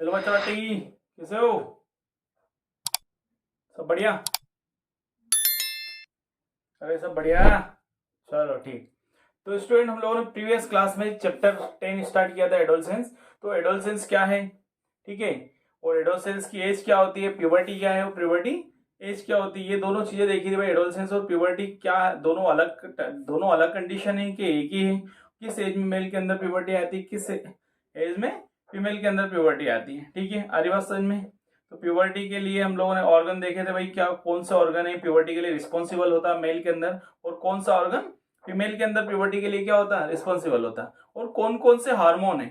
Hello बच्चा T, कैसे हो? सब बढ़िया? अरे सब बढ़िया। चलो ठीक। तो स्टूडेंट, हम लोगों ने प्रीवियस क्लास में चैप्टर 10 स्टार्ट किया था, एडोलसेंस। तो एडोलसेंस क्या है, ठीक है, और एडोलसेंस की एज क्या होती है, प्यूबर्टी क्या है, और प्यूबर्टी एज क्या होती है, ये दोनों चीजें देखी थी भाई। एडोलसेंस और प्यूबर्टी क्या दोनों अलग कंडीशन है कि एक ही है? किस एज में मेल के अंदर प्यूबर्टी आती है, किस एज में फीमेल के अंदर प्यूबर्टी आती है, ठीक है, आ रही बात समझ में? तो प्यूबर्टी के लिए हम लोगों ने ऑर्गन देखे थे भाई, क्या कौन सा ऑर्गन है प्यूबर्टी के लिए रिस्पॉन्सिबल होता है मेल के अंदर, और कौन सा ऑर्गन फीमेल के अंदर प्यूबर्टी के लिए क्या होता है, रिस्पॉन्सिबल होता है, और कौन कौन से हार्मोन है,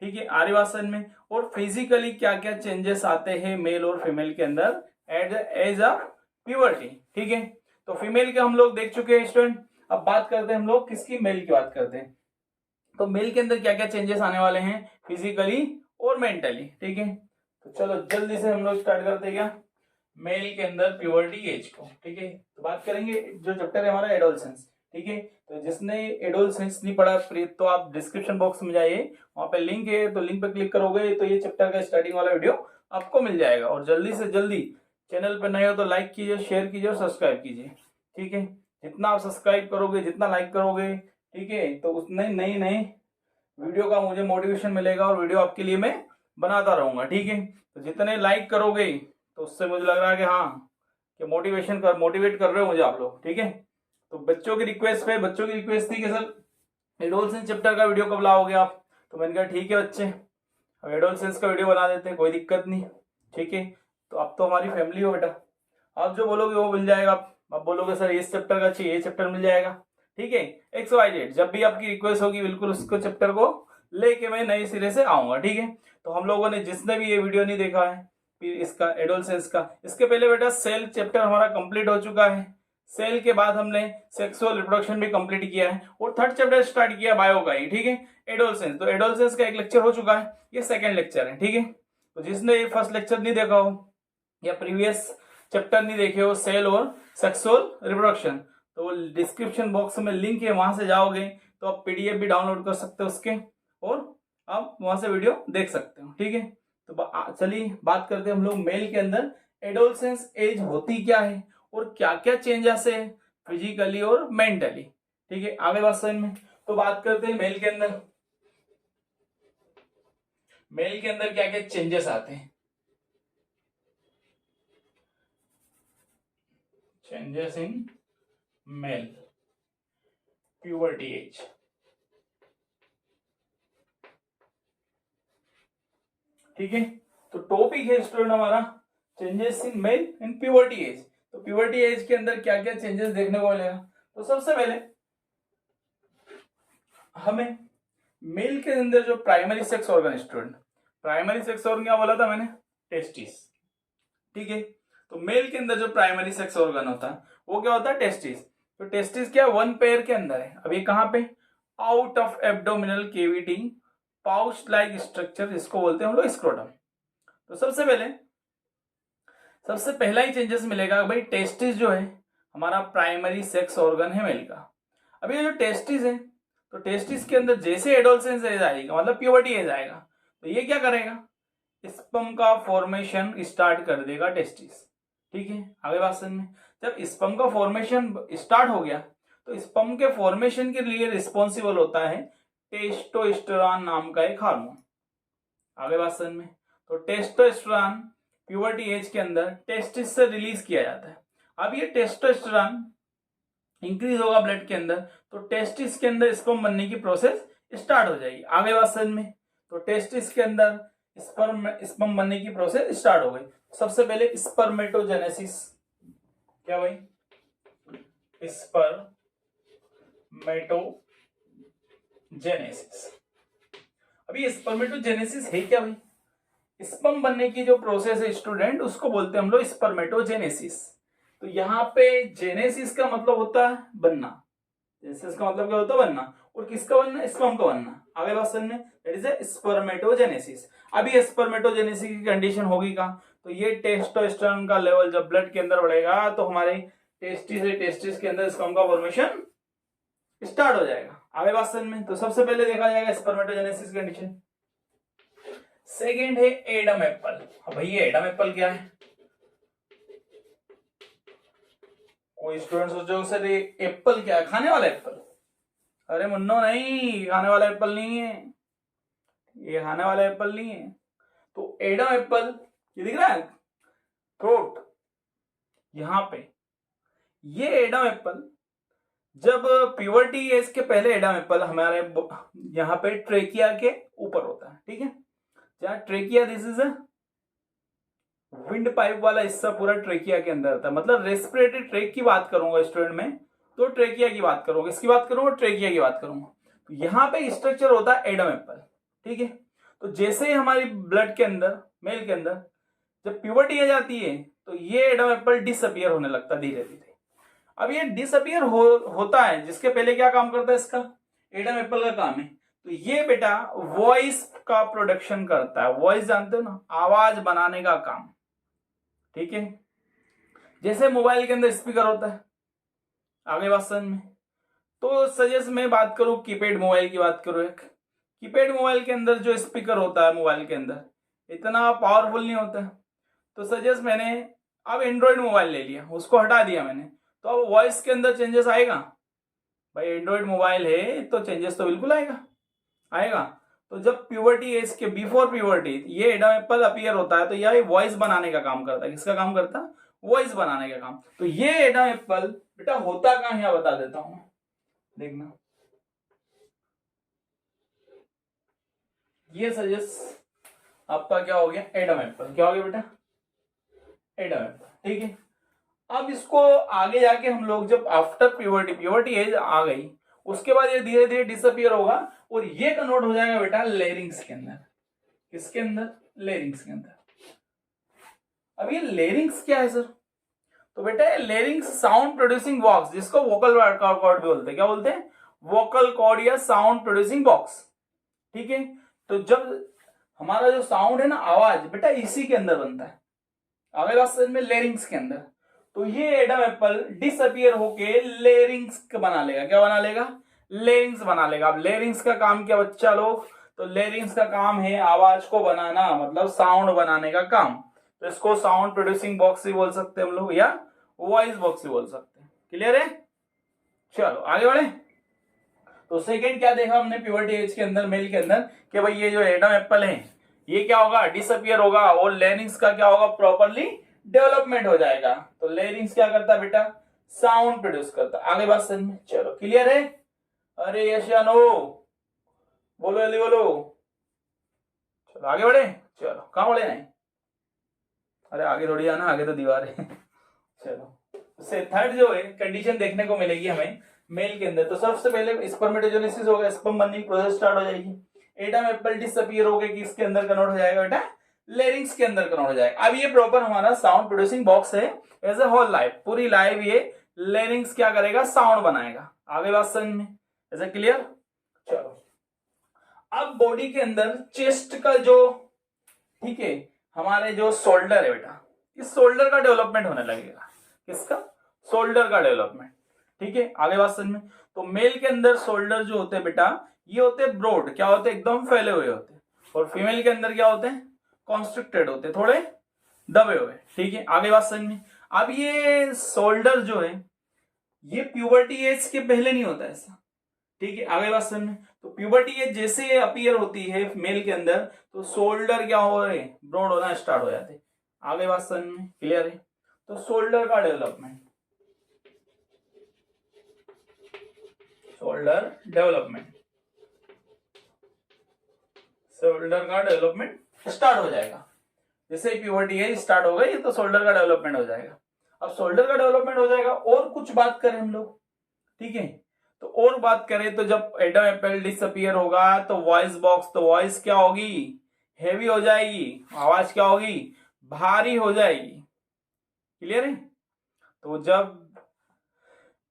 ठीक है, आ रही बात समझ में? और फिजिकली क्या क्या चेंजेस आते हैं मेल और फीमेल के अंदर at the age of puberty, ठीक है। तो फीमेल के हम लोग देख चुके हैं स्टूडेंट। अब बात करते हैं हम लोग किसकी, मेल की बात करते हैं। तो मेल के अंदर क्या क्या चेंजेस आने वाले हैं फिजिकली और मेंटली, ठीक है। तो चलो जल्दी से हम लोग स्टार्ट करते हैं क्या, मेल के अंदर प्यूबर्टी एज को, ठीक है। तो बात करेंगे जो चैप्टर है हमारा एडोलसेंस, ठीक है। तो जिसने एडोलसेंस नहीं पढ़ा तो आप डिस्क्रिप्शन बॉक्स में जाइए, वहां पे लिंक है, तो लिंक पे क्लिक करोगे तो ये चैप्टर का स्टार्टिंग वाला वीडियो आपको मिल जाएगा। और जल्दी से जल्दी, चैनल पर नए हो तो लाइक कीजिए, शेयर कीजिए और सब्सक्राइब कीजिए, ठीक है। जितना आप सब्सक्राइब करोगे, जितना लाइक करोगे, ठीक है, तो उतने नई नई वीडियो का मुझे मोटिवेशन मिलेगा और वीडियो आपके लिए मैं बनाता रहूंगा, ठीक है। तो जितने लाइक करोगे तो उससे मुझे लग रहा है कि हाँ, कि मोटिवेट कर रहे हो मुझे आप लोग, ठीक है। तो बच्चों की रिक्वेस्ट थी कि सर एडोलसेंस चैप्टर का वीडियो कब लाओगे आप, तो मैंने कहा ठीक है बच्चे, अब एडोलसेंस का वीडियो बना देते हैं, कोई दिक्कत नहीं, ठीक है। तो अब तो हमारी फैमिली हो बेटा, आप जो बोलोगे वो मिल जाएगा। आप बोलोगे सर इस चैप्टर का चाहिए, ये चैप्टर मिल जाएगा, ठीक है। XYZ जब भी आपकी रिक्वेस्ट होगी बिल्कुल उसको चैप्टर को लेके मैं नए सिरे से आऊंगा, ठीक है। तो हम लोगों ने जिसने भी ये वीडियो नहीं देखा है फिर इसका एडोलसेंस का, इसके पहले बेटा सेल चैप्टर हमारा कंप्लीट हो चुका है। सेल के बाद हमने सेक्सुअल रिप्रोडक्शन भी कंप्लीट किया है और थर्ड चैप्टर स्टार्ट किया बायो का ही, ठीक है, एडोलसेंस। तो एडोलसेंस का एक लेक्चर हो चुका है, ये सेकंड लेक्चर है, ठीक है। तो जिसने ये फर्स्ट लेक्चर नहीं देखा हो या प्रीवियस चैप्टर नहीं देखे हो सेल और सेक्सुअल रिप्रोडक्शन, तो डिस्क्रिप्शन बॉक्स में लिंक है, वहां से जाओगे तो आप PDF भी डाउनलोड कर सकते हो उसके, और आप वहां से वीडियो देख सकते हो, ठीक है। तो चलिए बात करते हैं हम लोग मेल के अंदर एडोलसेंस एज होती क्या है और क्या क्या चेंजेस है फिजिकली और मेंटली, ठीक है, आगे बात समझ में। तो बात करते हैं मेल के अंदर क्या क्या चेंजेस आते हैं। Changes in male puberty age, ठीक है। तो टॉपिक है स्टूडेंट हमारा changes in male in puberty age. तो प्यूबर्टी एज के अंदर क्या क्या चेंजेस देखने को मिलेगा। तो सबसे पहले हमें मेल के अंदर जो primary sex organ, student primary sex organ क्या बोला था मैंने, टेस्टिस, ठीक है। तो मेल के अंदर जो प्राइमरी सेक्स ऑर्गन होता है वो क्या होता है, टेस्टिस। तो टेस्टिस क्या वन पेयर के अंदर है, अब ये कहां पे, out of abdominal cavity pouch like structure, इसको बोलते हैं हम लोग स्क्रोटम। तो सबसे पहला ही चेंजेस मिलेगा भाई, टेस्टिस जो है हमारा प्राइमरी सेक्स ऑर्गन है मेल का। अब ये जो टेस्टिस है, तो टेस्टिस के अंदर जैसे एडोलसेंस एज आएगा, मतलब प्यूबर्टी एज आएगा, तो ये क्या करेगा, स्पर्म का फॉर्मेशन स्टार्ट कर देगा टेस्टिस, ठीक है, आगे बात समझ में। जब स्पर्म का फॉर्मेशन स्टार्ट हो गया तो स्पर्म के फॉर्मेशन के लिए रिस्पॉन्सिबल होता है टेस्टोस्टेरोन नाम का एक हार्मोन, आगे बात समझ में। तो टेस्टोस्टेरोन प्यूबर्टी एज के अंदर टेस्टिस से रिलीज किया जाता है। अब ये टेस्टोस्टेरोन इंक्रीज होगा ब्लड के अंदर, तो टेस्टिस के अंदर स्पर्म बनने की प्रोसेस स्टार्ट हो जाएगी, आगे बात समझ में। तो टेस्टिस के अंदर स्पर्म बनने की प्रोसेस स्टार्ट हो गई। सबसे पहले स्पर्मेटोजेनेसिस, क्या भाई, स्पर्मेटोजेनेसिस। अभी स्पर्मेटोजेनेसिस है क्या भाई, स्पर्म बनने की जो प्रोसेस है स्टूडेंट उसको बोलते हैं हम लोग स्पर्मेटोजेनेसिस। तो यहाँ पे जेनेसिस का मतलब होता है बनना, जेनेसिस का मतलब क्या होता है, बनना, और किसका बनना, स्पर्म का बनना, आगे बात समझ में, दैट इज ए स्पर्मेटोजेनेसिस। अभी स्पर्मेटोजेनेसिस की कंडीशन होगी का, तो ये टेस्टोस्टेरोन का लेवल जब ब्लड के अंदर बढ़ेगा तो हमारे टेस्टिस के अंदर स्पर्म का फॉर्मेशन स्टार्ट हो जाएगा, आगे बात समझ में। तो सबसे पहले देखा जाएगा स्पर्मेटोजेनेसिस कंडीशन। सेकेंड है एडम एप्पल। भैया एडम एप्पल क्या है? कोई स्टूडेंट सोचो सर ये एप्पल क्या है? खाने वाला एप्पल? अरे मुन्नो नहीं, खाने वाला एप्पल नहीं है, ये खाने वाला एप्पल नहीं है। तो एडम एप्पल ये दिख रहा है थ्रोट यहां पे, ये एडम एप्पल जब प्यूबर्टी एज के पहले एडम एप्पल हमारे यहाँ पे ट्रेकिया के ऊपर होता है, ठीक है। जहाँ trachea, this is a wind pipe वाला हिस्सा पूरा ट्रेकिया के अंदर होता है। मतलब रेस्पिरेटरी ट्रैक की बात करूंगा स्टूडेंट में तो ट्रेकिया की बात करूंगा, इसकी बात करूंगा ट्रेकिया की बात करूंगा। तो यहाँ पे स्ट्रक्चर होता है एडम एप्पल, ठीक है। तो जैसे ही हमारी ब्लड के अंदर, मेल के अंदर जब प्यूबर्टी आ जाती है तो ये एडम एप्पल डिसअपियर होने लगता है धीरे धीरे। अब ये डिसअपियर होता है, जिसके पहले क्या काम करता है इसका, एडम एप्पल का काम है। तो ये बेटा वॉइस का प्रोडक्शन करता है। वॉइस जानते हो ना, आवाज बनाने का काम, ठीक है। जैसे मोबाइल के अंदर स्पीकर होता है, आगे बात समझ में। तो सजेस्ट मैं बात करूं कीपैड मोबाइल की बात करूं, एक कीपैड मोबाइल के अंदर जो स्पीकर होता है मोबाइल के अंदर इतना पावरफुल नहीं होता है। तो सजेस्ट मैंने अब एंड्रॉइड मोबाइल ले लिया, उसको हटा दिया मैंने, तो अब वॉइस के अंदर चेंजेस आएगा? भाई एंड्रॉइड मोबाइल है तो चेंजेस तो बिल्कुल आएगा। तो जब प्यूबर्टी एज के बिफोर प्यूबर्टी ये एडम एप्पल अपीयर होता है तो यह वॉइस बनाने का काम करता है। किसका काम करता है? वॉइस बनाने का काम। तो ये एडम एप्पल बेटा होता कहां है बता देता हूं, देखना। ये सजेस्ट आपका क्या हो गया, एडम एप्पल। क्या हो गया बेटा? एडम एप्पल, ठीक है। अब इसको आगे जाके हम लोग जब आफ्टर प्यूबर्टी एज आ गई उसके बाद ये धीरे धीरे डिसअपियर होगा और ये कन्वर्ट हो जाएगा बेटा लेरिंग्स के अंदर। किसके अंदर? लेरिंग्स के अंदर। अब ये लेरिंग्स क्या है सर? तो बेटा लेरिंग्स साउंड प्रोड्यूसिंग बॉक्स, जिसको वोकल कॉर्ड भी बोलते हैं। क्या बोलते हैं? वोकल कॉर्ड या साउंड प्रोड्यूसिंग बॉक्स, ठीक है। तो जब हमारा जो साउंड है ना, आवाज बेटा इसी के अंदर बनता है, आगे बात समझ में, लेरिंग्स के अंदर। तो ये एडम एप्पल डिसअपियर होके लेरिंग्स बना लेगा। क्या बना लेगा? लेरिंग्स बना लेगा। अब लेरिंग्स का काम क्या बच्चा लोग? तो लेरिंग्स का काम है आवाज को बनाना, मतलब साउंड बनाने का काम। तो इसको साउंड प्रोड्यूसिंग बॉक्स भी बोल सकते हैं हम लोग, या वॉइस बॉक्स भी बोल सकते हैं। क्लियर है? चलो आगे बढ़े। तो सेकेंड क्या देखा हमने प्यूबर्टी एज के अंदर, मेल के अंदर, कि भाई ये जो एडम एप्पल है ये क्या होगा? डिसअपियर होगा और लेरिंग्स का क्या होगा? प्रॉपरली डेवलपमेंट हो जाएगा। तो लेरिंग्स क्या करता है बेटा? साउंड प्रोड्यूस करता। आगे बात समझ में? चलो क्लियर है? अरे यश या नो? बोलो जल्दी बोलो। चलो आगे बढ़े। चलो कहां बढ़े? नहीं, अरे आगे थोड़ी आना, आगे तो दीवार है। चलो से थर्ड जो है कंडीशन देखने को मिलेगी हमें मेल के अंदर। तो सबसे पहले स्पर्मेटोजेनेसिस होगा, स्पर्म बनने की प्रोसेस स्टार्ट हो जाएगी। एडम एप्पल डिसअपियर हो गए कि इसके अंदर कन्वर्ट हो जाएगा बेटा लेरिंग्स के अंदर कन्वर्ट हो जाएगा। अब ये प्रॉपर हमारा साउंड प्रोड्यूसिंग बॉक्स है एज ए होल लाइफ, पूरी लाइफ ये लेरिंग्स क्या करेगा? साउंड बनाएगा। आगे बात समझ में? ऐसा क्लियर? चलो अब बॉडी के अंदर चेस्ट का जो, ठीक है, हमारे जो शोल्डर है बेटा, इस शोल्डर का डेवलपमेंट होने लगेगा। किसका? शोल्डर का डेवलपमेंट, ठीक है। आगे बात समझ में? तो मेल के अंदर शोल्डर जो होते हैं बेटा ये होते हैं ब्रॉड, क्या होते हैं? एकदम फैले हुए होते हैं। और फीमेल के अंदर क्या होते हैं? कॉन्स्ट्रिक्टेड होते, थोड़े दबे हुए, ठीक है। आगे बात समझ में? अब ये शोल्डर जो है ये प्यूबर्टी एज के पहले नहीं होता ऐसा, ठीक है। आगे बात समझ में? तो प्यूबर्टी एज जैसे अपीयर होती है मेल के अंदर तो शोल्डर क्या हो रहे? ब्रॉड होना स्टार्ट हो जाते। आगे बात समझ में? क्लियर है? तो शोल्डर का डेवलपमेंट, शोल्डर डेवलपमेंट, शोल्डर का डेवलपमेंट स्टार्ट हो जाएगा। जैसे प्यूबर्टी एज स्टार्ट हो गई तो शोल्डर का डेवलपमेंट हो जाएगा। अब शोल्डर का डेवलपमेंट हो जाएगा। और कुछ बात करें हम लोग, ठीक है, तो और बात करें तो जब एडम एप्पल डिसअपियर होगा तो वॉइस बॉक्स, तो वॉइस क्या होगी? हेवी हो जाएगी। आवाज क्या होगी? भारी हो जाएगी। क्लियर है? तो जब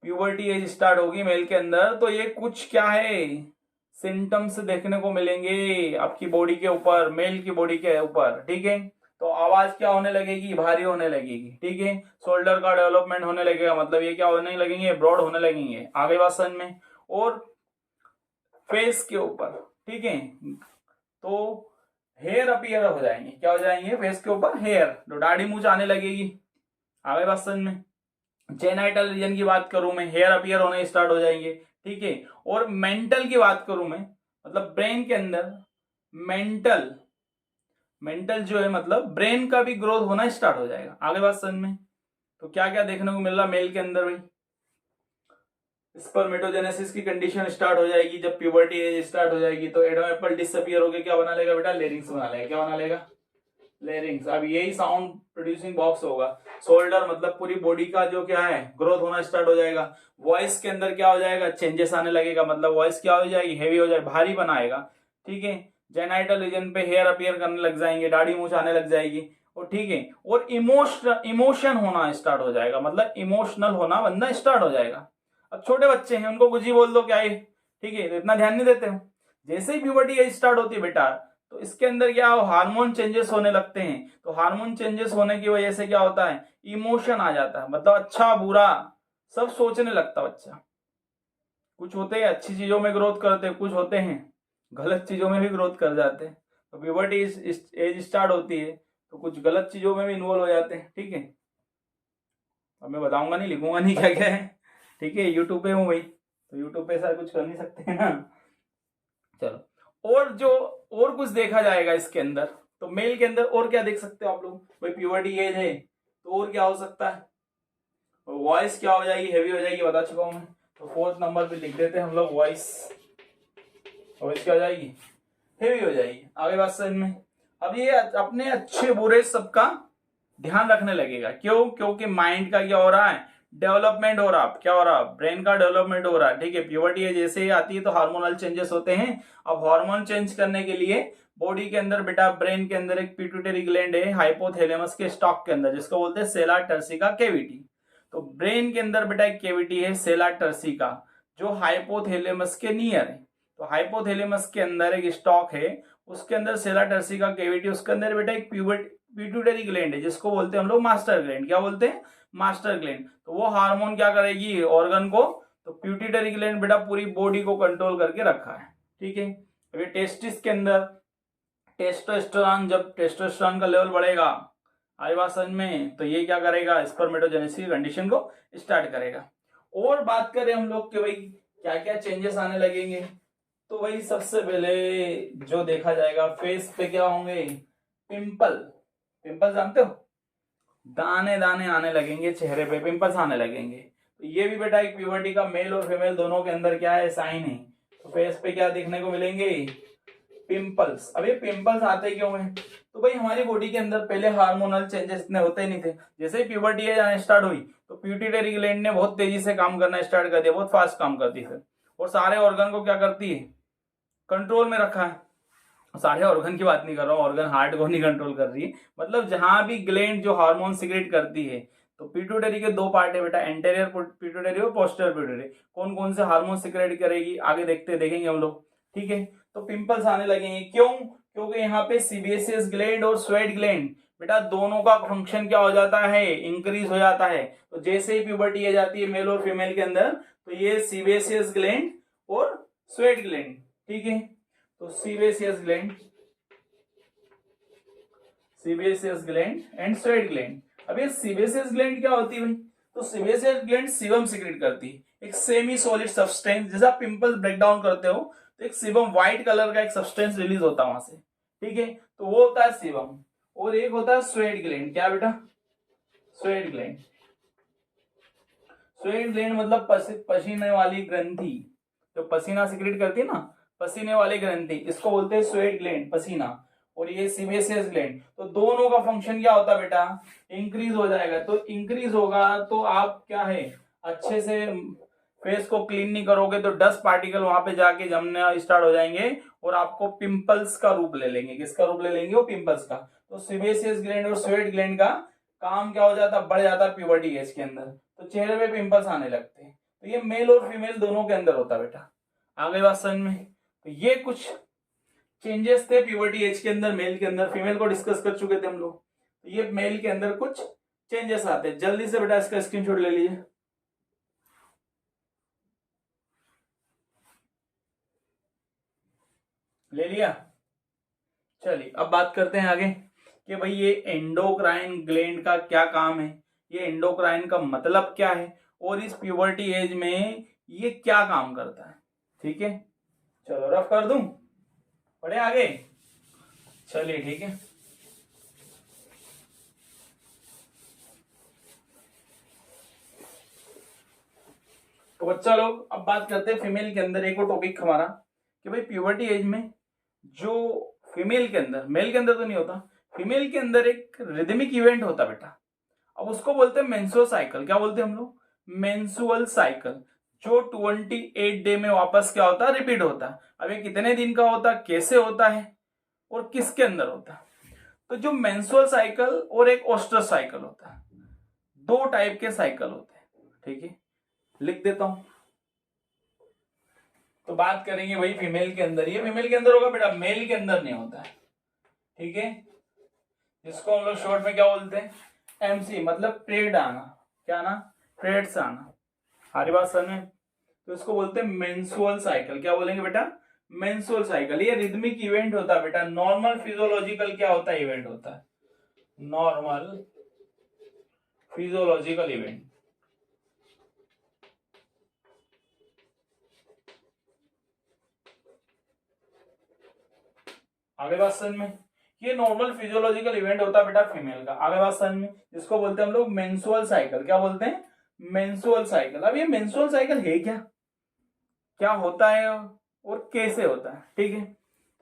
प्यूबर्टी एज स्टार्ट होगी मेल के अंदर तो ये कुछ क्या है? सिम्टम्स देखने को मिलेंगे आपकी बॉडी के ऊपर, मेल की बॉडी के ऊपर, ठीक है। तो आवाज क्या होने लगेगी? भारी होने लगेगी, ठीक है। शोल्डर का डेवलपमेंट होने लगेगा, मतलब ये क्या होने लगेंगे? ब्रॉड होने लगेंगे। आगे बात समझ में? और फेस के ऊपर, ठीक है, तो हेयर अपीयर हो जाएंगे, क्या हो जाएंगे फेस के ऊपर, हेयर, तो दाढ़ी मूछ आने लगेगी। आगे बात समझ में। जेनाइटल रीजन की बात करूं मैं, हेयर अपीयर होने स्टार्ट हो जाएंगे, ठीक है। और मेंटल की बात करूं मैं, मतलब ब्रेन के अंदर मेंटल, मेंटल जो है मतलब ब्रेन का भी ग्रोथ होना स्टार्ट हो जाएगा। आगे बात समझ में। तो क्या क्या देखने को मिल रहा मेल के अंदर भाई, स्पर्मेटोजेनेसिस की कंडीशन स्टार्ट हो जाएगी जब प्यूबर्टी एज स्टार्ट हो जाएगी। तो एडम एप्पल डिसअपियर होकर क्या बना लेगा बेटा, लेरिंग्स बना लेगा। क्या बना लेगा, लेरिंग्स। अब यही साउंड प्रोड्यूसिंग बॉक्स होगा। शोल्डर मतलब पूरी बॉडी का जो क्या है ग्रोथ होना स्टार्ट हो जाएगा। वॉइस के अंदर क्या हो जाएगा, चेंजेस आने लगेगा, मतलब वॉइस क्या हो जाएगी, हैवी हो जाएगी, भारी बनाएगा, ठीक है। जेनाइटल रीजन पे हेयर अपीयर करने लग जाएंगे, दाढ़ी मूछ आने लग जाएगी, और ठीक है। और इमोशन होना स्टार्ट हो जाएगा, मतलब इमोशनल होना बंदा स्टार्ट हो जाएगा। अब छोटे बच्चे हैं उनको कुछ ही बोल दो क्या है, ठीक है, तो इतना ध्यान नहीं देते हो। जैसे ही प्यूबर्टी एज स्टार्ट होती है बेटा, तो इसके अंदर क्या हार्मोन चेंजेस होने लगते हैं। तो हार्मोन चेंजेस होने की वजह से क्या होता है, इमोशन आ जाता है, मतलब अच्छा बुरा सब सोचने लगता बच्चा। कुछ होते हैं अच्छी चीजों में ग्रोथ करते हैं, कुछ होते हैं गलत चीजों में भी ग्रोथ कर जाते हैं। तो प्यूबर्टी एज स्टार्ट होती है तो कुछ गलत चीजों में भी इन्वॉल्व हो जाते हैं, ठीक है। अब मैं बताऊंगा नहीं, लिखूंगा नहीं क्या क्या है, ठीक है। यूट्यूब पे हूँ भाई, तो यूट्यूब पे ऐसा कुछ कर नहीं सकते हैं ना। चलो, और जो और कुछ देखा जाएगा इसके अंदर, तो मेल के अंदर और क्या देख सकते हो आप लोग भाई, प्यूबर्टी एज है तो और क्या हो सकता है, वॉइस क्या हो जाएगी, हैवी हो जाएगी, बता चुका हूं मैं। तो फोर्थ नंबर पे लिख देते हैं हम लोग, वॉइस, वॉइस क्या हो जाएगी, हैवी हो जाएगी। आगे बात समझ में। अब ये अपने अच्छे बुरे सबका ध्यान रखने लगेगा, क्यों, क्योंकि माइंड का क्या हो रहा है, डेवलपमेंट हो रहा, क्या हो रहा, ब्रेन का डेवलपमेंट हो रहा है, ठीक है। प्यूबर्टी जैसे ही आती है तो हार्मोनल चेंजेस होते हैं। अब हार्मोन चेंज करने के लिए बॉडी के अंदर बेटा, ब्रेन के अंदर एक पिट्यूटरी ग्लैंड है हाइपोथैलेमस के स्टॉक के अंदर, जिसको बोलते हैं सेला टर्सिका कैविटी। तो ब्रेन के अंदर बेटा एक कैविटी है सेला टर्सिका, जो हाइपोथैलेमस के नियर है। तो हाइपोथैलेमस के अंदर एक स्टॉक है, उसके अंदर सेला टर्सिका कैविटी, उसके अंदर बेटा एक पिट्यूटरी ग्लैंड है, जिसको बोलते हैं हम लोग मास्टर ग्लैंड। क्या बोलते हैं, मास्टर ग्लैंड। तो वो हार्मोन क्या करेगी, ऑर्गन को, तो पिट्यूटरी ग्लैंड बेटा पूरी बॉडी को कंट्रोल करके रखा है, ठीक है। अभी टेस्टिस के अंदर टेस्टोस्टेरोन, जब टेस्टोस्टेरोन का लेवल बढ़ेगा, आई बात समझ में, तो ये क्या करेगा, स्पर्मेटोजेनेसिस कंडीशन को स्टार्ट करेगा। और बात करें हम लोग कि भाई क्या क्या चेंजेस आने लगेंगे, तो भाई सबसे पहले जो देखा जाएगा, फेस पे क्या होंगे, पिंपल। पिंपल जानते हो, दाने दाने आने लगेंगे चेहरे पे, पिंपल्स आने लगेंगे। तो ये भी बेटा एक प्यूबर्टी का मेल और फीमेल दोनों के अंदर क्या है, साइन है। तो फेस पे क्या देखने को मिलेंगे, पिंपल्स। अब ये पिंपल्स आते क्यों हैं, तो भाई हमारी बॉडी के अंदर पहले हार्मोनल चेंजेस इतने होते ही नहीं थे। जैसे ही प्यूबर्टी एज आने स्टार्ट हुई तो प्यूटिटरी ग्लैंड ने बहुत तेजी से काम करना स्टार्ट कर दिया, बहुत फास्ट काम करती है, और सारे ऑर्गन को क्या करती है, कंट्रोल में रखा है। सारे ऑर्गन की बात नहीं कर रहा हूँ, ऑर्गन हार्ट को नहीं कंट्रोल कर रही है, मतलब जहां भी ग्लैंड जो हार्मोन सिक्रेट करती है। तो पिट्यूटरी के दो पार्ट है बेटा, एंटेरियर पिट्यूटरी और पोस्टीरियर पिट्यूटरी। कौन कौन से हार्मोन सिक्रेट करेगी आगे देखेंगे हम लोग, ठीक है। तो पिंपल्स आने लगेंगे, क्यों, क्योंकि यहाँ पे सीबेसियस ग्लैंड और स्वेट ग्लैंड बेटा दोनों का फंक्शन क्या हो जाता है, इंक्रीज हो जाता है। तो जैसे ही प्यूबर्टी आ जाती है मेल और फीमेल के अंदर, तो ये सीबेसियस ग्लैंड और स्वेट ग्लैंड, ठीक है। तो sebaceous gland, sebaceous gland and sweat gland. अब ये सीबेसियस ग्लैंड क्या होती है भाई, तो सीबेसियस ग्लैंड सीबम सीक्रेट करती है, एक सेमी सॉलिड सब्सटेंस। जैसा पिंपल्स ब्रेक डाउन करते हो तो एक सीबम व्हाइट कलर का एक सब्सटेंस रिलीज होता है वहां से, ठीक है। तो वो होता है सीबम। और एक होता है स्वेट ग्लैंड, क्या बेटा, स्वेट ग्लैंड। स्वेट ग्लैंड मतलब पसीने वाली ग्रंथि, जो पसीना सिक्रेट करती है ना, पसीने वाली ग्रंथि, इसको बोलते हैं स्वेट ग्लैंड, पसीना। और ये सीबेसियस ग्लैंड, तो दोनों का फंक्शन क्या होता है बेटा, इंक्रीज हो जाएगा। तो इंक्रीज होगा तो आप क्या है, अच्छे से फेस को क्लीन नहीं करोगे तो डस्ट पार्टिकल वहां पे जाके जमना स्टार्ट हो जाएंगे, और आपको पिंपल्स का रूप ले लेंगे। किसका रूप ले लेंगे, वो पिंपल्स का। तो सीबेसियस ग्लैंड और स्वेट ग्लैंड का काम क्या हो जाता है, बढ़ जाता है प्यूबर्टी एज के अंदर, तो चेहरे पे पिंपल्स आने लगते हैं। तो ये मेल और फीमेल दोनों के अंदर होता है बेटा। आगे बात समझ में। तो ये कुछ चेंजेस थे प्यूबर्टी एज के अंदर, मेल के अंदर। फीमेल को डिस्कस कर चुके थे हम लोग, तो ये मेल के अंदर कुछ चेंजेस आते हैं। जल्दी से बेटा इसका स्क्रीनशॉट ले लीजिए, ले लिया। चलिए अब बात करते हैं आगे कि भाई ये एंडोक्राइन ग्लैंड का क्या काम है, ये एंडोक्राइन का मतलब क्या है और इस प्यूबर्टी एज में ये क्या काम करता है। ठीक है, चलो रफ कर दूं, पढ़े आगे। चलिए ठीक है। तो बच्चा लोग अब बात करते हैं फीमेल के अंदर एक और टॉपिक हमारा कि भाई प्यूबर्टी एज में जो फीमेल के अंदर, मेल के अंदर तो नहीं होता, फीमेल के अंदर एक रिदमिक इवेंट होता बेटा। अब उसको बोलते हैं मेंस्ट्रुअल साइकिल। क्या बोलते हैं हम लोग? मेंस्ट्रुअल साइकिल, जो 28 डे में वापस क्या होता है, रिपीट होता है। अब ये कितने दिन का होता है, कैसे होता है और किसके अंदर होता है? तो जो मेंस्ट्रुअल साइकिल और एक ओस्ट्रस साइकिल होता है, दो टाइप के साइकिल होते हैं। ठीक है, लिख देता हूं। तो बात करेंगे भाई फीमेल के अंदर, ये फीमेल के अंदर होगा बेटा, मेल के अंदर नहीं होता है। ठीक है, जिसको हम लोग शॉर्ट में क्या बोलते हैं, एमसी, मतलब प्रेड आना। क्या आना? प्रेड्स आना। हमारी बात समझ में? तो इसको बोलते हैं मेंस्ट्रुअल साइकिल। क्या बोलेंगे बेटा? Menstrual cycle. ये रिदमिक इवेंट होता है बेटा, नॉर्मल फिजियोलॉजिकल क्या होता है, इवेंट होता है, नॉर्मल फिजियोलॉजिकल इवेंट। आगे बात समझ में? ये नॉर्मल फिजियोलॉजिकल इवेंट होता है बेटा फीमेल का। आगे बात समझ में? जिसको बोलते हैं हम लोग मेंस्ट्रुअल साइकिल। क्या बोलते हैं? Menstrual cycle. अब ये मेंस्ट्रुअल साइकिल है क्या, क्या होता है और कैसे होता है? ठीक है,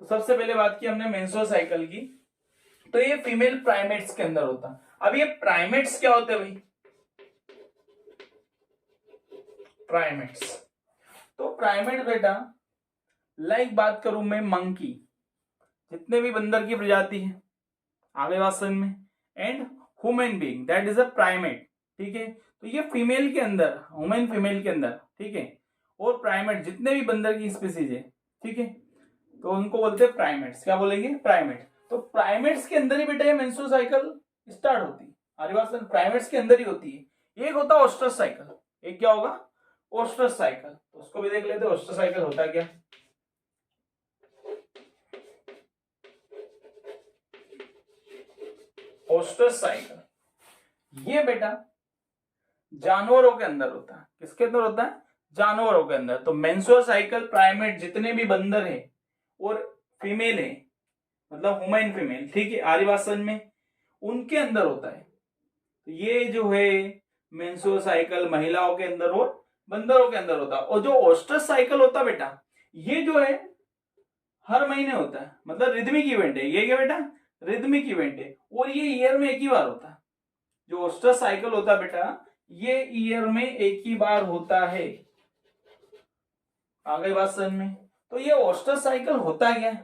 तो सबसे पहले बात की हमने मेंस्ट्रुअल साइकिल की, तो ये फीमेल प्राइमेट्स के अंदर होता है। अब ये प्राइमेट्स क्या होते हैं भाई? प्राइमेट्स, तो प्राइमेट बेटा, लाइक बात करूं मैं मंकी, जितने भी बंदर की प्रजाति है, आगे बात समझ में, and human being, that is a primate. ठीक है, तो ये फीमेल के अंदर, ह्यूमन फीमेल के अंदर, ठीक है, और प्राइमेट जितने भी बंदर की स्पीसीज है, ठीक है, तो उनको बोलते हैं प्राइमेट्स। क्या बोलेंगे? प्राइमेट। तो प्राइमेट्स के अंदर ही बेटा ये मेंस्ट्रुअल साइकिल स्टार्ट होती है। आगे बात समझ, प्राइमेट्स के अंदर ही होती है। एक होता है ओस्ट्रस साइकिल, एक क्या होगा? ओस्ट्रस साइकिल। तो उसको भी देख लेते हैं, ओस्ट्रस साइकिल होता क्या। ओस्ट्रस साइकिल ये बेटा जानवरों के अंदर होता है। किसके अंदर होता है? जानवरों के अंदर। तो मेंस्ट्रुअल साइकिल प्राइमेट जितने भी बंदर है और फीमेल है, मतलब ह्यूमन फीमेल, ठीक है, आरी बात समझ में, उनके अंदर होता है। तो ये जो है मेंस्ट्रुअल साइकिल महिलाओं के अंदर और बंदरों के अंदर होता है। और जो ओस्ट्रस साइकिल होता है बेटा, ये जो है हर महीने होता है, मतलब रिदमिक इवेंट है। ये क्या बेटा? रिदमिक इवेंट है, और ये ईयर में एक ही बार होता है। जो ओस्ट्रस साइकिल होता है बेटा, ये ईयर में एक ही बार होता है। आ गई बात समझ में? तो ये ओस्ट्रस साइकिल होता क्या है?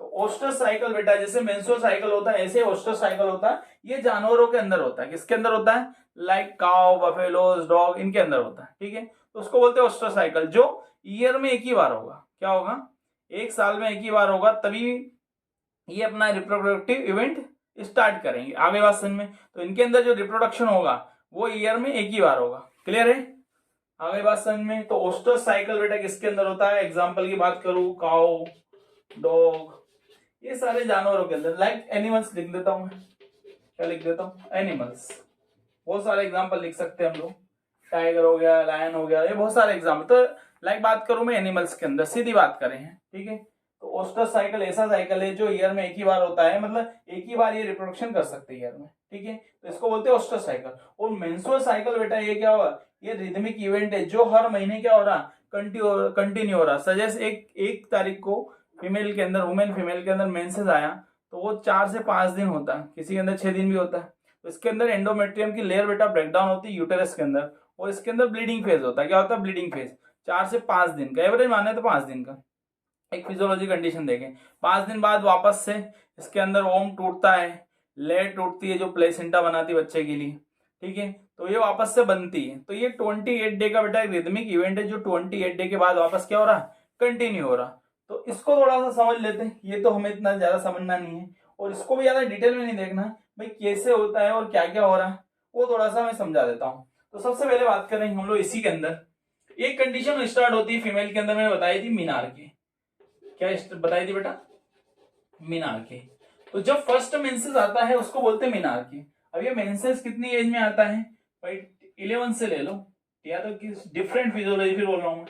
तो ओस्ट्रस साइकिल बेटा जैसे मेंस्ट्रुअल साइकिल होता है, ऐसे ओस्ट्रस साइकिल होता है। ये जानवरों के अंदर होता है। किसके अंदर होता है? लाइक काउ, बफेलोज, डॉग, इनके अंदर होता है। ठीक है, तो उसको बोलते हैं ओस्ट्रस साइकिल, जो ईयर में एक ही बार होगा। क्या होगा? एक साल में एक ही बार होगा, तभी ये अपना रिप्रोडक्टिव इवेंट स्टार्ट करेंगे। आगे बात समझ में? तो इनके अंदर जो रिप्रोडक्शन होगा वो ईयर में एक ही बार होगा। क्लियर है? आगे बात समझ में? तो ओस्ट्रस साइकिल बेटा किसके अंदर होता है? एग्जांपल की बात करूं, काउ, डॉग, ये सारे जानवरों के अंदर। लाइक एनिमल्स लिख देता हूं मैं। क्या लिख देता हूं? एनिमल्स। बहुत सारे एग्जांपल लिख सकते हैं हम लोग, टाइगर हो गया, लायन हो गया, ये बहुत सारे एग्जाम्पल। तो लाइक बात करूं मैं एनिमल्स के अंदर, सीधी बात करें हैं, ठीक है, तो ओस्ट्रस साइकिल ऐसा साइकिल है जो ईयर में एक ही बार होता है, मतलब एक ही बार ये रिप्रोडक्शन कर सकते हैं ईयर में। ठीक है, तो इसको बोलते हैं ओस्ट्रस साइकिल। और मेंस्ट्रुअल साइकिल बेटा ये क्या होगा? ये रिदमिक इवेंट है जो हर महीने क्या हो रहा, कंटिन्यू हो रहा। सजेस्ट एक तारीख को फीमेल के अंदर, वुमेन फीमेल के अंदर मेंसेस आया, तो वो 4 से 5 दिन होता है, किसी के अंदर 6 दिन भी होता है। तो इसके अंदर एंडोमेट्रियम की लेयर बेटा ब्रेकडाउन होती है यूटेरस के अंदर, और इसके अंदर ब्लीडिंग फेज होता है। क्या होता है? Bleeding phase. 4 से 5 दिन का एवरेज माने तो 5 दिन का एक फिजियोलॉजी कंडीशन देखें। 5 दिन बाद वापस से इसके अंदर ओम टूटता है, लेयर टूटती है जो प्लेसेंटा बनाती है बच्चे के लिए। ठीक है, तो ये वापस से बनती है। तो ये 28 डे का बेटा एक रिदमिक इवेंट है जो 28 डे के बाद वापस क्या हो रहा है? कंटिन्यू हो रहा। तो इसको थोड़ा सा समझ लेते हैं, ये तो हमें इतना ज्यादा समझना नहीं है, और इसको भी ज्यादा डिटेल में नहीं देखना भाई कैसे होता है और क्या क्या हो रहा है, वो थोड़ा सा मैं समझा देता हूँ। तो सबसे पहले बात करें हम लोग इसी के अंदर, एक कंडीशन स्टार्ट होती है फीमेल के अंदर, मैंने बताई थी मीनार की। क्या बताई थी बेटा? मीनार्की। तो जब फर्स्ट मेंसेस आता है उसको बोलते हैं मीनार्की। अब ये मेंसेस कितनी एज में आता है भाई, 11 से ले लो, या तो किस डिफरेंट फिजियोलॉजी फिर बोल रहा हूँ,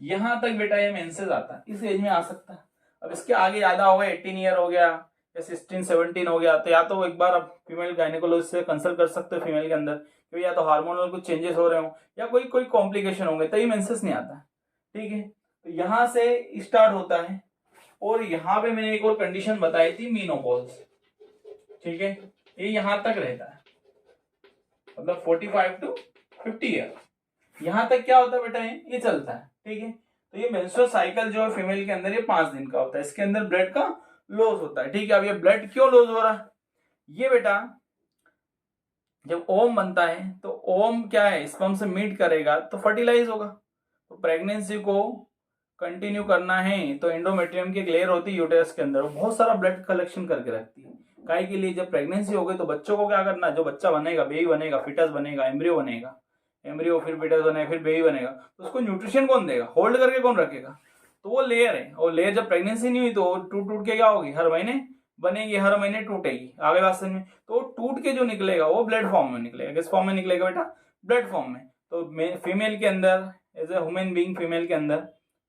यहां तक बेटा ये मेंसेस आता है, इस एज में आ सकता है। अब इसके आगे ज्यादा हो गया, 18 ईयर हो गया या 16 17 हो गया, तो या तो एक बार आप फीमेल गायनेकोलॉजिस्ट से कंसल्ट कर सकते हो फीमेल के अंदर, क्योंकि या तो हार्मोनल कुछ चेंजेस हो रहे हो या कोई कोई कॉम्प्लिकेशन होंगे, तभी मेंसेस नहीं आता। ठीक है, तो यहां से स्टार्ट होता है। और यहां पे मैंने एक और कंडीशन बताई थी, मीनोपॉज। ठीक है, ये यहां तक रहता है, मतलब 45 to 50 ईयर, यहां तक क्या होता है बेटा, ये चलता है। ठीक है, तो ये मेंस्ट्रुअल साइकिल जो है फीमेल के अंदर ये 5 दिन का होता है, इसके अंदर ब्लड का लॉस होता है। ठीक है, अब ये ब्लड क्यों लॉस हो रहा है, ये बेटा जब ओम बनता है तो ओम क्या है, स्पर्म से मीट करेगा तो फर्टिलाइज होगा। तो प्रेगनेंसी को कंटिन्यू करना है तो एंडोमेट्रियम की एक लेयर होती है यूटेरस के अंदर, वो बहुत सारा ब्लड कलेक्शन करके रखती है। काहे के लिए, जब प्रेगनेंसी हो गई तो बच्चों को क्या करना, जो बच्चा बनेगा, बेबी बनेगा, फिटस बनेगा, एम्ब्रियो बनेगा, एम्ब्रियो फिर फिटस बनेगा, फिर बेबी बनेगा, तो उसको न्यूट्रिशन कौन देगा, होल्ड करके कौन रखेगा, तो वो लेयर है। और लेयर जब प्रेगनेंसी नहीं हुई तो टूट टूट के क्या होगी, हर महीने बनेगी, हर महीने टूटेगी आगे वास्तव में, तो टूट के जो निकलेगा वो ब्लड फॉर्म में निकलेगा। किस फॉर्म में निकलेगा बेटा, ब्लड फॉर्म में। तो फीमेल के अंदर, as a human being female के अंदर,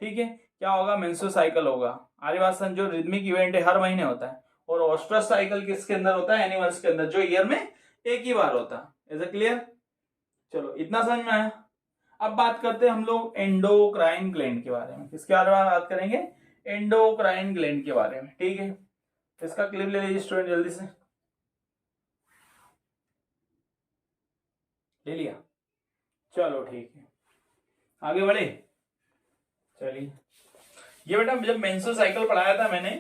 ठीक है, क्या होगा, मेंस्ट्रुअल साइकिल होगा। आर्यवासन जो रिदमिक इवेंट है हर महीने होता है, और ओस्ट्रस साइकिल किसके अंदर होता है, एनिमल्स के अंदर, जो ईयर में एक ही बार होता है। इज इट क्लियर, चलो इतना समझ में आया। अब बात करते हैं हम लोग एंडोक्राइन ग्लैंड के बारे में। किसके बारे में बात करेंगे, एंडोक्राइन ग्लैंड के बारे में। ठीक है, इसका क्लिप ले लीजिए स्टूडेंट, जल्दी से ले लिया, चलो ठीक है आगे बढ़े। चलिए, ये बेटा जब मेंस्ट्रुअल साइकिल पढ़ाया था मैंने,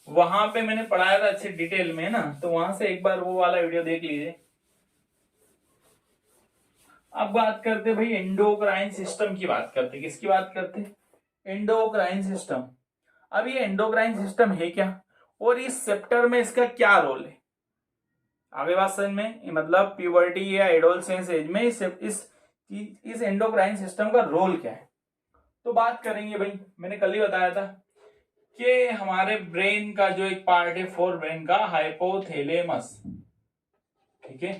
वहां पे मैंने पढ़ाया था अच्छे डिटेल में ना, तो वहां से एक बार वो वाला वीडियो देख लीजिए। अब बात करते भाई एंडोक्राइन सिस्टम की बात करते, किसकी बात करते, एंडोक्राइन सिस्टम। अब ये एंडोक्राइन सिस्टम है क्या, और इस चैप्टर में इसका क्या रोल है, आगे बात समझ में, मतलब प्यूबर्टी या एडोलसेंस एज में इस एंडोक्राइन सिस्टम का रोल क्या है। तो बात करेंगे भाई, मैंने कल ही बताया था कि हमारे ब्रेन का जो एक पार्ट है, फोर ब्रेन का, हाइपोथैलेमस। ठीक है,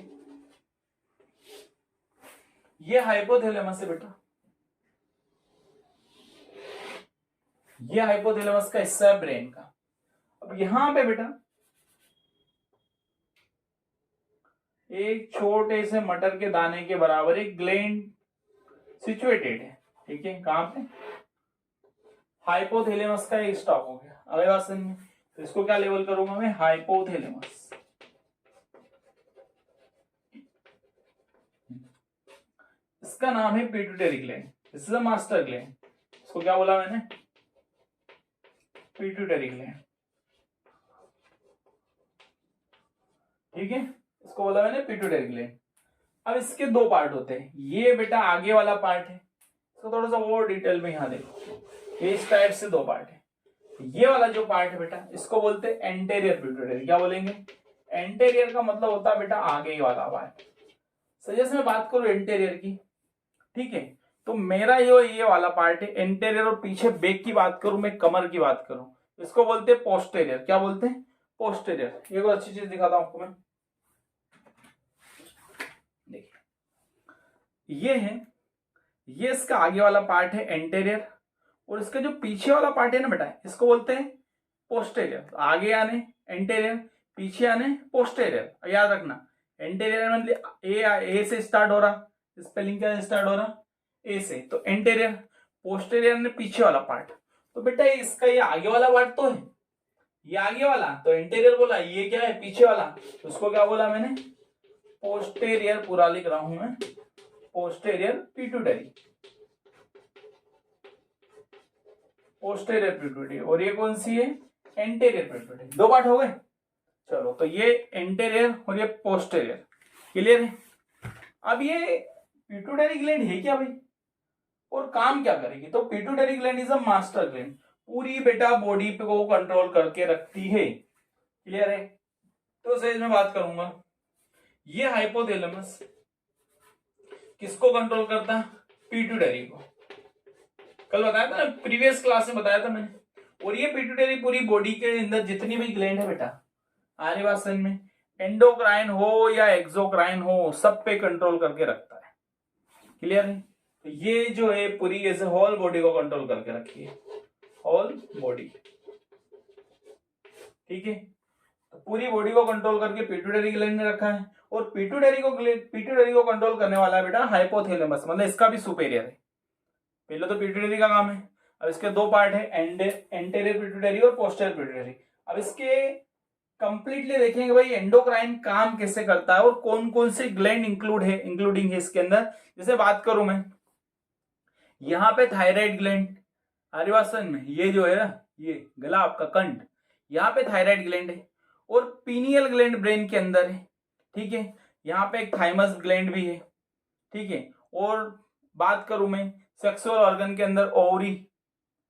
ये हाइपोथैलेमस है बेटा, ये हाइपोथैलेमस का हिस्सा है ब्रेन का। अब यहां पे बेटा एक छोटे से मटर के दाने के बराबर एक ग्लैंड सिचुएटेड है। ठीक है, कहां पे, हाइपोथैलेमस का एक स्टॉप हो गया अगले क्वेश्चन में, तो इसको क्या लेबल करूंगा मैं, हाइपोथैलेमस। इसका नाम है pituitary gland, this is a master gland. इसको क्या बोला मैंने, पिट्यूटरी ग्लैंड। ठीक है, इसको बोला मैंने पिट्यूटरी ग्लैंड। अब इसके दो पार्ट होते हैं, ये बेटा आगे वाला पार्ट है, इसको थोड़ा सा और डिटेल में यहां देखो, इस टाइप से दो पार्ट है। ये वाला जो पार्ट है बेटा, इसको बोलते हैं एंटेरियर पिट्यूटरी। क्या बोलेंगे, एंटेरियर का मतलब होता है बेटा आगे वाला पार्ट। जैसे मैं बात करूं एंटेरियर की, ठीक है, तो मेरा ये वाला पार्ट है एंटेरियर, और पीछे बैक की बात करूं, मैं कमर की बात करूं, इसको बोलते हैं पोस्टेरियर। क्या बोलते हैं, पोस्टेरियर। ये कोई अच्छी चीज दिखाता हूं आपको मैं, देखिए ये है, ये इसका आगे वाला पार्ट है एंटेरियर, और इसका जो पीछे वाला पार्ट है ना बेटा, इसको बोलते हैं पोस्टेरियर। आगे आने एंटेरियर, पीछे आने पोस्टेरियर। याद रखना, एंटेरियर मतलब ए से स्टार्ट हो रहा, स्पेलिंग क्या स्टार्ट हो रहा, ए से, तो एंटेरियर। पोस्टेरियर ने पीछे वाला पार्ट, तो बेटा इसका ये आगे वाला पार्ट तो है, ये आगे वाला तो एंटेरियर बोला, ये क्या है पीछे वाला, तो उसको क्या बोला मैंने, पोस्टेरियर पूरा लिख रहा हूं मैं, पोस्टेरियर पिट्यूटरी, पोस्टेरियर पिट्यूटरी। और ये कौन सी है, एंटेरियर पिट्यूटरी। दो पार्ट हो गए, चलो, तो ये एंटेरियर और ये पोस्टेरियर, क्लियर है। अब ये पिट्यूटरी ग्लैंड है क्या भाई, और काम क्या करेगी, तो pituitary gland is a master gland, पूरी बेटा बॉडी पे को कंट्रोल करके रखती है, क्लियर है। तो सही में बात करूंगा, ये हाइपोथैलेमस किसको कंट्रोल करता है, पिट्यूटरी को। कल बताया था ना, प्रीवियस क्लास में बताया था मैंने, और ये पिट्यूटरी पूरी बॉडी के अंदर जितनी भी ग्लैंड है बेटा, आने बात समझ में, एंडोक्राइन हो या एक्सोक्राइन हो, सब पे कंट्रोल करके रखता है। क्लियर है? तो ये जो है पूरी ऐसे होल बॉडी को कंट्रोल करके रखी है, होल बॉडी। ठीक है, तो पूरी बॉडी को कंट्रोल करके पिट्यूटरी ग्लैंड ने रखा है। और पिट्यूटरी को कंट्रोल करने वाला है बेटा हाइपोथैलेमस, मतलब इसका भी सुपेरियर है। पहले तो पिट्यूटरी का काम है। अब इसके दो पार्ट है, एंटेरियर पिट्यूटरी और पोस्टीरियर पिट्यूटरी। अब इसके कंप्लीटली देखेंगे भाई एंडोक्राइन काम कैसे करता है और कौन कौन से ग्लैंड इंक्लूडिंग है इसके अंदर। जैसे बात करूं मैं, यहां पे थायराइड ग्लैंड, आरिवासन में ये जो है ना, ये गला आपका कंठ, यहाँ पे थायराइड ग्लैंड है। और पीनियल ग्लैंड ब्रेन के अंदर है। ठीक है, यहाँ पे एक थाइमस ग्लैंड भी है। ठीक है, और बात करूं मैं सेक्सुअल ऑर्गन के अंदर ओवरी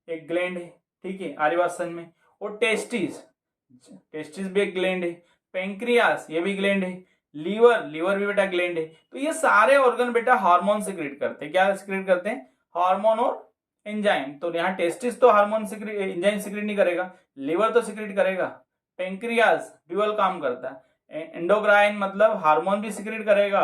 एक ग्लैंड है। ठीक है, आरिवासन में। और टेस्टिस भी एक ग्लैंड है। पेंक्रियास ये भी ग्लैंड है। लीवर भी बेटा ग्लैंड है। तो ये सारे ऑर्गन बेटा हार्मोन सिक्रेट करते हैं। क्या सिक्रेट करते हैं? हार्मोन और एंजाइम। तो यहाँ टेस्टिस तो हार्मोन सिक्रेट, एंजाइम सिक्रेट नहीं करेगा, लीवर तो सिक्रेट करेगा। पेंक्रियास ड्यूअल काम करता है। एंडोक्राइन मतलब हार्मोन भी सिक्रेट करेगा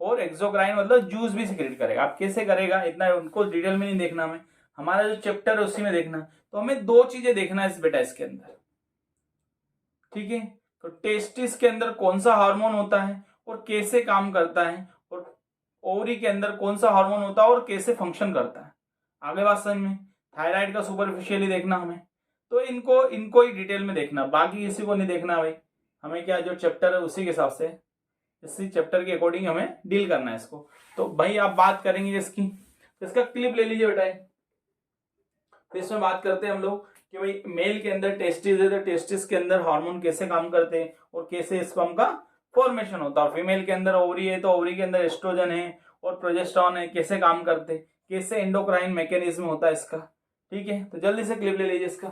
और एक्सोक्राइन मतलब जूस भी सिक्रेट करेगा। आप कैसे करेगा इतना उनको डिटेल में नहीं देखना, हमें हमारा जो चैप्टर है उसी में देखना। तो हमें दो चीजें देखना है इस बेटा इसके अंदर। ठीक है, तो टेस्टिस के अंदर कौन सा हार्मोन होता है और कैसे काम करता है, और ओवरी के अंदर कौन सा हार्मोन होता है और कैसे फंक्शन करता है। आगे बात समझ में। थायराइड का सुपरफिशियली देखना हमें, तो इनको ही डिटेल में देखना, बाकी किसी को नहीं देखना भाई। हमें क्या जो चैप्टर है उसी के हिसाब से, इसी चैप्टर के अकॉर्डिंग हमें डील करना है इसको। तो भाई आप बात करेंगे इसकी, तो इसका क्लिप ले लीजिए बेटा। फिर इसमें बात करते हैं हम लोग कि भाई मेल के अंदर टेस्टिस है, तो टेस्टिस के अंदर हार्मोन कैसे काम करते हैं और कैसे स्पर्म का फॉर्मेशन होता है। फीमेल के अंदर ओवरी है, तो ओवरी के अंदर एस्ट्रोजन है और प्रोजेस्टेरॉन है, कैसे काम करते हैं, कैसे एंडोक्राइन मैकेनिज्म होता है इसका। ठीक है, तो जल्दी से क्लिप ले लीजिए इसका।